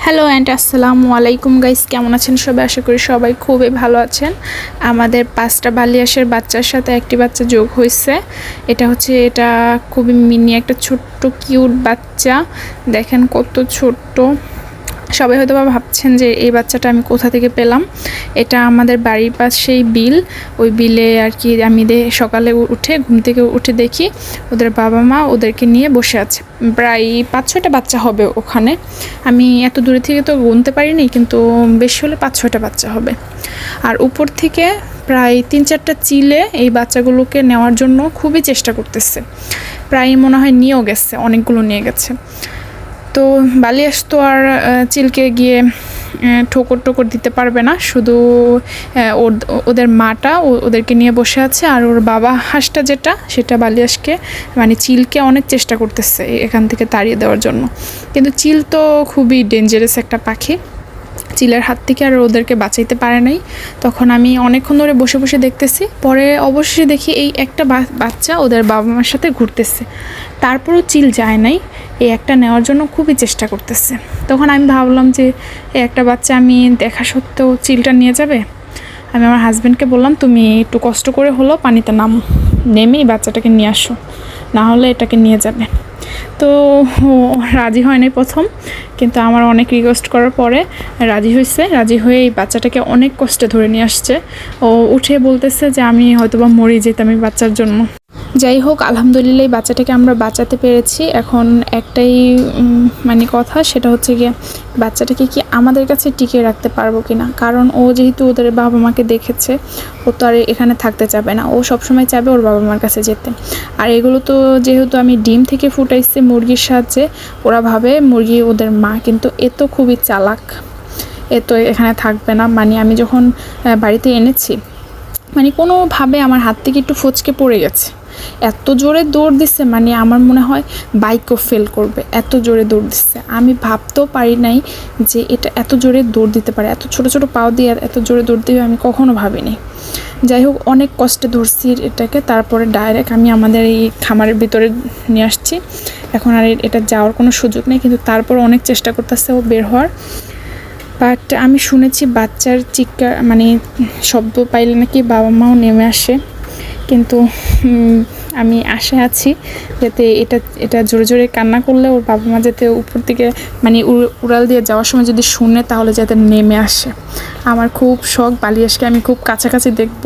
Hello and আসসালামু আলাইকুম guys, কেমন আছেন সবাই? আশা করি সবাই খুবই ভালো আছেন। আমাদের 5টা বালিয়াসের বাচ্চার সাথে একটি বাচ্চা যোগ হয়েছে। এটা খুবই মিনি একটা ছোট্ট কিউট বাচ্চা। দেখেন কত ছোট্ট। সবাই হয়তো বা ভাবছেন যে এই বাচ্চাটা আমি কোথা থেকে পেলাম। এটা আমাদের বাড়ির পাশেই বিল, ওই বিলে আর কি আমি সকালে ঘুম থেকে উঠে দেখি ওদের বাবা মা ওদেরকে নিয়ে বসে আছে। প্রায় 5-6টা বাচ্চা হবে ওখানে। আমি এত দূরে থেকে তো গুনতে পারিনি, কিন্তু বেশি হলে 5-6টা বাচ্চা হবে। আর উপর থেকে প্রায় 3-4টা চিলে এই বাচ্চাগুলোকে নেওয়ার জন্য খুবই চেষ্টা করতেছে। প্রায় মনে হয় নিয়েও গেছে, অনেকগুলো নিয়ে গেছে। তো বালিয়াস তো আর চিলকে গিয়ে ঠোকর দিতে পারবে না, শুধু ওদের মাটা ওদেরকে নিয়ে বসে আছে। আর ওর বাবা হাঁসটা সেটা বালিয়াসকে মানে চিলকে অনেক চেষ্টা করতেছে এখান থেকে তাড়িয়ে দেওয়ার জন্য। কিন্তু চিল তো খুবই ডেঞ্জারাস একটা পাখি, চিলের হাত থেকে আর ওদেরকে বাঁচাইতে পারে নাই। তখন আমি অনেকক্ষণ ধরে বসে বসে দেখতেছি। পরে অবশ্যই দেখি এই একটা বাচ্চা ওদের বাবা মার সাথে ঘুরতেছে। তারপরও চিল যায় নাই, এই একটা নেওয়ার জন্য খুবই চেষ্টা করতেছে। তখন আমি ভাবলাম যে এই একটা বাচ্চা আমি দেখা সত্ত্বেও চিলটা নিয়ে যাবে। আমি আমার হাজব্যান্ডকে বললাম, তুমি একটু কষ্ট করে হলো পানিতে নেমেই বাচ্চাটাকে নিয়ে আসো, না হলে এটাকে নিয়ে যাবে। তো রাজি হয় নাই প্রথম, কিন্তু আমার অনেক রিকোয়েস্ট করার পরে রাজি হয়ে এই বাচ্চাটাকে অনেক কষ্টে ধরে নিয়ে আসছে। ও উঠে বলতেছে যে আমি হয়তোবা মরে যেতাম এই বাচ্চার জন্য। যাই হোক, আলহামদুলিল্লাহ এই বাচ্চাটাকে আমরা বাঁচাতে পেরেছি। এখন একটাই মানে কথা, সেটা হচ্ছে গিয়ে বাচ্চাটাকে কি আমাদের কাছে টিকিয়ে রাখতে পারবো কি না। কারণ ও যেহেতু ওদের বাবা মাকে দেখেছে, ও তো আর এখানে থাকতে চাবে না, ও সবসময় চাবে ওর বাবা মার কাছে যেতে। আর এগুলো তো যেহেতু আমি ডিম থেকে ফুটাইছি মুরগির সাহায্যে, ওরা ভাবে মুরগি ওদের মা, কিন্তু এ তো খুবই চালাক, এ তো এখানে থাকবে না। মানে আমি যখন বাড়িতে এনেছি, মানে কোনোভাবে আমার হাত থেকে একটু ফচকে পড়ে গেছে, এত জোরে দৌড় দিচ্ছে, মানে আমার মনে হয় বাইকও ফেল করবে, এত জোরে দৌড় দিচ্ছে। আমি ভাবতেও পারি নাই যে এটা এত জোরে দৌড় দিতে পারে, এত ছোট ছোট পাও দিয়ে এত জোরে দৌড় দিবে আমি কখনো ভাবিনি। যাই হোক, অনেক কষ্টে ধরছি এটাকে। তারপরে ডাইরেক্ট আমি আমাদের এই খামারের ভিতরে নিয়ে আসছি। এখন আর এটা যাওয়ার কোনো সুযোগ নেই, কিন্তু তারপর অনেক চেষ্টা করতেছে ও বের হওয়ার। বাট আমি শুনেছি বাচ্চার চিৎকার মানে শব্দ পাইলে নাকি বাবা মাও নেমে আসে। কিন্তু আমি আশায় আছি যাতে এটা জোরে জোরে কান্না করলে ওর বাবা মা যাতে উপর থেকে মানে উড়াল দিয়ে যাওয়ার সময় যদি শুনে, তাহলে যাতে নেমে আসে। আমার খুব শখ বালিয়াসকে আমি খুব কাছাকাছি দেখব,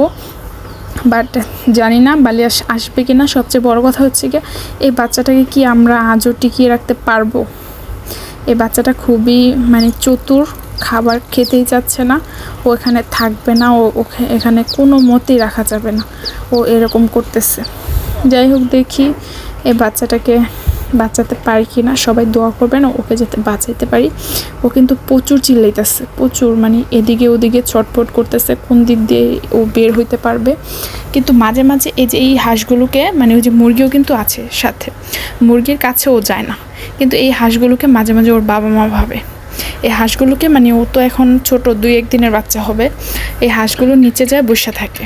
বাট জানি না বালিয়াস আসবে কি না। সবচেয়ে বড় কথা হচ্ছে কি, এই বাচ্চাটাকে কি আমরা আজও টিকিয়ে রাখতে পারবো? এই বাচ্চাটা খুবই মানে চতুর, খাবার খেতেই চাচ্ছে না, ও এখানে থাকবে না, ওকে এখানে কোনো মতেই রাখা যাবে না, ও এরকম করতেছে। যাই হোক, দেখি এই বাচ্চাটাকে বাঁচাতে পারি কি না। সবাই দোয়া করবেন ওকে যাতে বাঁচাইতে পারি। ও কিন্তু প্রচুর চিল্লাইতেছে, প্রচুর, মানে এদিকে ওদিকে ছটফট করতেছে কোন দিক দিয়ে ও বের হইতে পারবে। কিন্তু মাঝে মাঝে এই যে এই হাঁসগুলোকে, মানে ওই যে মুরগিও কিন্তু আছে সাথে, মুরগির কাছে ও যায় না, কিন্তু এই হাঁসগুলোকে মাঝে মাঝে ওর বাবা মা ভাবে। এই হাঁসগুলোকে মানে ও তো এখন ছোট, 2-1 দিনের বাচ্চা হবে, এই হাঁসগুলো নিচে যায় বসে থাকে,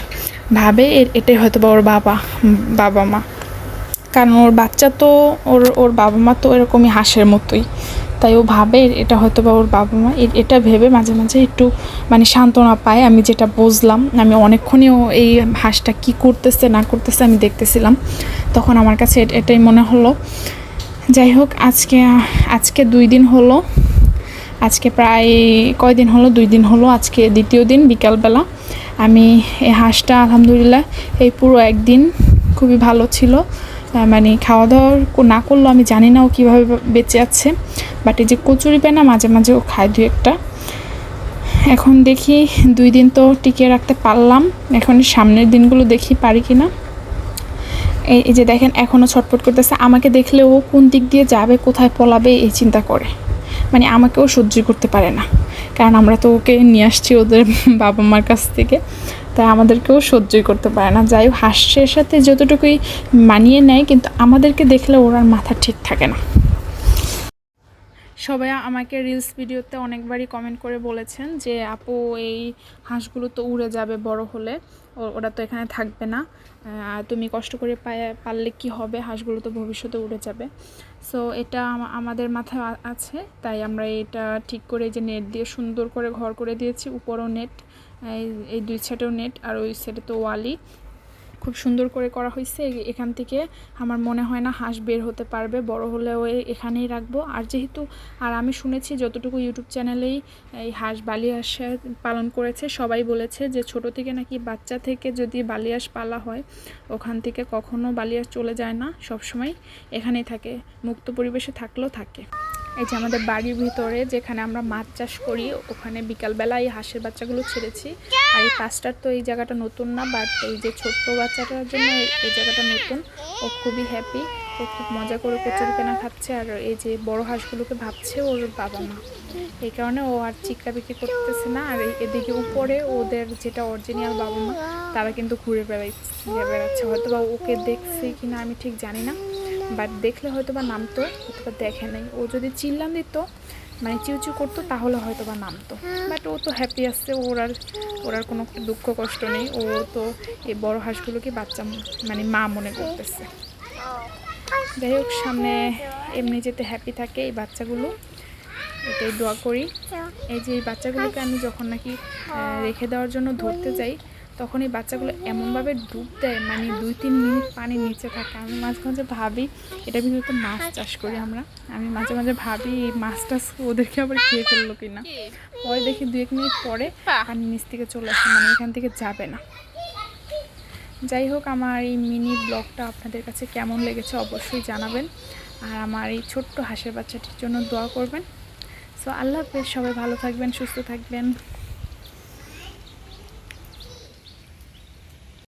ভাবে এটাই হয়তো বা ওর বাবা মা। কারণ ওর বাচ্চা তো ওর বাবা মা তো এরকমই হাঁসের মতোই, তাই ও ভাবে এটা হয়তো বা ওর বাবা মা। এটা ভেবে মাঝে মাঝে একটু মানে সান্ত্বনা পায়। আমি যেটা বুঝলাম, আমি অনেকক্ষণই এই হাঁসটা কি করতেছে না করতেছে আমি দেখতেছিলাম, তখন আমার কাছে এটাই মনে হলো। যাই হোক, আজকে 2 দিন হলো, আজকে প্রায় কয়দিন হলো, 2 দিন হলো, আজকে 2য় দিন বিকালবেলা আমি এই হাঁসটা আলহামদুলিল্লাহ এই পুরো 1 দিন খুবই ভালো ছিল। মানে খাওয়া দাওয়া না করলেও আমি জানি না ও কীভাবে বেঁচে আছে। বাট এই যে কচুরি পানা মাঝে মাঝে ও খায় 2-1টা। এখন দেখি 2 দিন তো টিকিয়ে রাখতে পারলাম, এখন সামনের দিনগুলো দেখি পারি কি না। এই যে দেখেন এখনও ছটফট করতেছে, আমাকে দেখলে ও কোন দিক দিয়ে যাবে, কোথায় পলাবে এই চিন্তা করে। মানে আমাকেও সহ্য করতে পারে না, কারণ আমরা তো ওকে নিয়ে আসছি ওদের বাবা মার কাছ থেকে, তাই আমাদেরকেও সহ্যই করতে পারে না। যাই হোক, হাঁসের সাথে যতটুকুই মানিয়ে নেয়, কিন্তু আমাদেরকে দেখলে ওর আর মাথা ঠিক থাকে না। সবাই আমাকে রিলস ভিডিওতে অনেকবারই কমেন্ট করে বলেছেন যে আপু এই হাঁসগুলো তো উড়ে যাবে বড় হলে, ওরা তো এখানে থাকবে না, আর তুমি কষ্ট করে পারলে কি হবে, হাঁসগুলো তো ভবিষ্যতে উড়ে যাবে। সো এটা আমাদের মাথায় আছে, তাই আমরা এটা ঠিক করে যে নেট দিয়ে সুন্দর করে ঘর করে দিয়েছি, উপরও নেট, এই দুই সাইডেও নেট, আর ওই সাইডে তো ওয়ালি খুব সুন্দর করে করা হয়েছে। এখান থেকে আমার মনে হয় না হাঁস বের হতে পারবে, বড় হলেও এখানেই রাখবো। আর যেহেতু আমি শুনেছি যতটুকু ইউটিউব চ্যানেলেই এই হাঁস বালিহাঁস পালন করেছে, সবাই বলেছে যে ছোট থেকে নাকি বাচ্চা থেকে যদি বালিহাঁস পালা হয় ওখান থেকে কখনো বালিহাঁস চলে যায় না, সবসময় এখানেই থাকে, মুক্ত পরিবেশে থাকলেও থাকে। এই যে আমাদের বাড়ির ভিতরে যেখানে আমরা মাছ চাষ করি, ওখানে বিকালবেলা এই হাঁসের বাচ্চাগুলো ছেড়েছি। আর এই পাঁচটার তো এই জায়গাটা নতুন না, বাট এই যে ছোট্ট বাচ্চাটার জন্য এই জায়গাটা নতুন। ও খুবই হ্যাপি, ও খুব মজা করে কচুরিপানা খাচ্ছে, আর এই যে বড় হাঁসগুলোকে ভাবছে ওর বাবা মা, এই কারণে ও আর চিৎকার বিক্রি করতেছে না। আর এদিকে উপরে ওদের যেটা অরিজিনাল বাবা মা, তারা কিন্তু ঘুরে বেড়াচ্ছে, হয়তো বা ওকে দেখছে কিনা আমি ঠিক জানি না, বাট দেখলে হয়তো বা নামতো, হয়তো বা দেখে নাই। ও যদি চিল্লান দিত, মানে চিউচিউ করতো, তাহলে হয়তো বা নামতো, বাট ও তো হ্যাপি আসছে, ওর আর কোনো দুঃখ কষ্ট নেই। ও তো এই বড় হাঁসগুলোকে বাচ্চা মানে মা মনে করতেছে। যাই হোক, সামনে এমনি যেতে হ্যাপি থাকে এই বাচ্চাগুলো, এটাই দোয়া করি। এই যে এই বাচ্চাগুলোকে আমি যখন নাকি রেখে দেওয়ার জন্য ধরতে যাই, তখন এই বাচ্চাগুলো এমনভাবে ডুব দেয়, মানে 2-3 মিনিট পানির নিচে থাকে। আমি মাঝে মাঝে ভাবি, এটার ভিতরে তো মাছ চাষ করি আমরা, আমি মাঝে মাঝে ভাবি এই মাছ টাছ ওদেরকে আবার খেয়ে ফেললো কিনা। পরে দেখি 2-1 মিনিট পরে পানির নিচ থেকে চলে আসে, মানে এখান থেকে যাবে না। যাই হোক, আমার এই মিনি ব্লগটা আপনাদের কাছে কেমন লেগেছে অবশ্যই জানাবেন, আর আমার এই ছোট্ট হাঁসের বাচ্চাটির জন্য দোয়া করবেন। সো আল্লাহ হাফেজ, সবাই ভালো থাকবেন, সুস্থ থাকবেন।